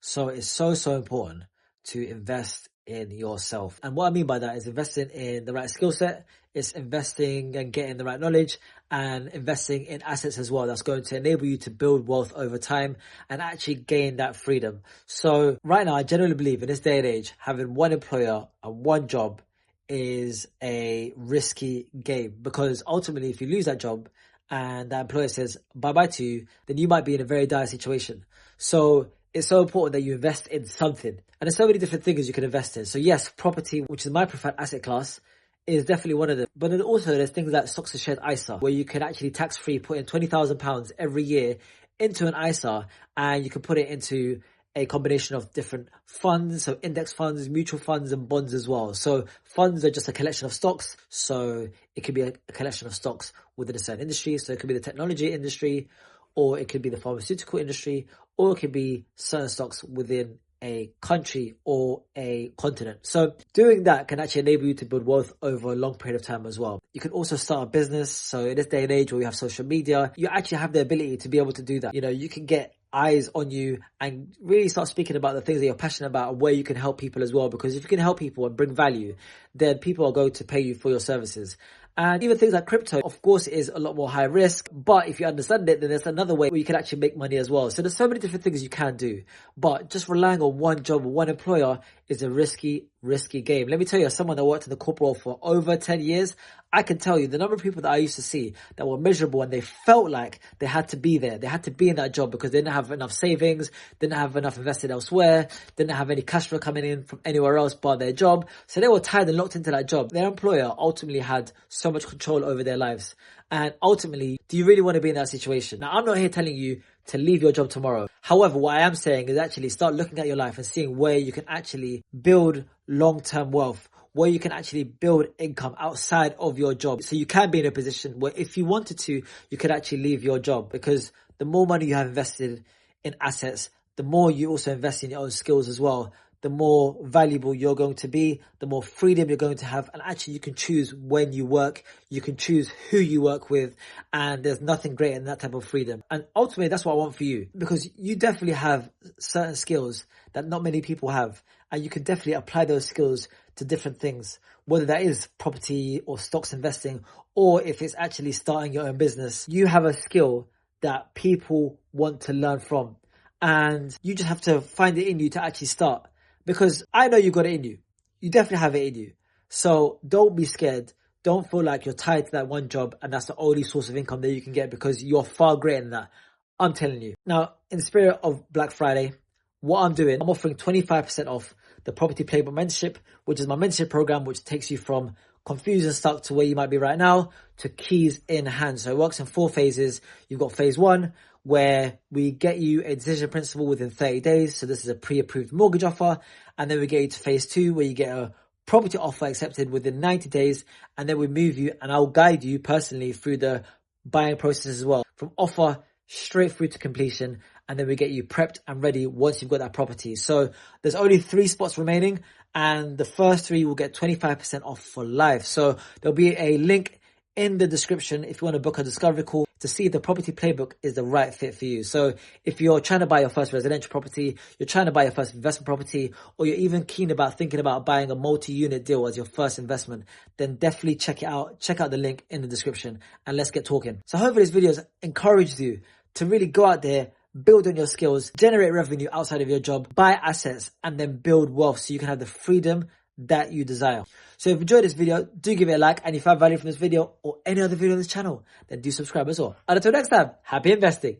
So it's so important to invest in yourself. And what I mean by that is investing in the right skill set, it's investing and getting the right knowledge, and investing in assets as well that's going to enable you to build wealth over time and actually gain that freedom. So right now, I generally believe in this day and age, having one employer and one job is a risky game, because ultimately if you lose that job and that employer says bye bye to you, then you might be in a very dire situation. So it's so important that you invest in something. And there's so many different things you can invest in. So yes, property, which is my preferred asset class, is definitely one of them. But then also there's things like stocks and shares ISA, where you can actually tax-free put in £20,000 every year into an ISA, and you can put it into a combination of different funds, so index funds, mutual funds, and bonds as well. So funds are just a collection of stocks. So it could be a collection of stocks within a certain industry. So it could be the technology industry, or it could be the pharmaceutical industry, or it could be certain stocks within a country or a continent. So doing that can actually enable you to build wealth over a long period of time as well. You can also start a business. So in this day and age where we have social media, you actually have the ability to be able to do that. You know, you can get eyes on you and really start speaking about the things that you're passionate about and where you can help people as well. Because if you can help people and bring value, then people are going to pay you for your services. And even things like crypto, of course, is a lot more high risk. But if you understand it, then there's another way where you can actually make money as well. So there's so many different things you can do. But just relying on one job or one employer is a risky game. Let me tell you, as someone that worked in the corporate world for over 10 years, I can tell you the number of people that I used to see that were miserable and they felt like they had to be there. They had to be in that job because they didn't have enough savings, didn't have enough invested elsewhere, didn't have any cash flow coming in from anywhere else but their job. So they were tied and locked into that job. Their employer ultimately had so much control over their lives. And ultimately, do you really want to be in that situation? Now, I'm not here telling you to leave your job tomorrow. However, what I am saying is actually start looking at your life and seeing where you can actually build long-term wealth, where you can actually build income outside of your job. So you can be in a position where if you wanted to, you could actually leave your job, because the more money you have invested in assets, the more you also invest in your own skills as well, the more valuable you're going to be, the more freedom you're going to have. And actually you can choose when you work, you can choose who you work with, and there's nothing greater than that type of freedom. And ultimately that's what I want for you, because you definitely have certain skills that not many people have, and you can definitely apply those skills to different things, whether that is property or stocks investing, or if it's actually starting your own business. You have a skill that people want to learn from, and you just have to find it in you to actually start. Because I know you got it in you. You definitely have it in you. So don't be scared. Don't feel like you're tied to that one job and that's the only source of income that you can get, because you're far greater than that. I'm telling you. Now, in the spirit of Black Friday, what I'm doing, I'm offering 25% off the Property Playbook Mentorship, which is my mentorship program, which takes you from confused and stuck to where you might be right now to keys in hand. So it works in 4 phases. You've got phase 1, where we get you a decision principle within 30 days. So this is a pre-approved mortgage offer. And then we get you to phase 2, where you get a property offer accepted within 90 days. And then we move you, and I'll guide you personally through the buying process as well, from offer straight through to completion. And then we get you prepped and ready once you've got that property. So there's only 3 spots remaining, and the first 3 will get 25% off for life. So there'll be a link in the description if you want to book a discovery call to see if the Property Playbook is the right fit for you. So if you're trying to buy your first residential property, you're trying to buy your first investment property, or you're even keen about thinking about buying a multi-unit deal as your first investment, then definitely check it out. Check out the link in the description and let's get talking. So hopefully this video has encouraged you to really go out there, build on your skills, generate revenue outside of your job, buy assets, and then build wealth so you can have the freedom that you desire. So if you enjoyed this video, do give it a like. And if you have value from this video or any other video on this channel, then do subscribe as well. And until next time, happy investing.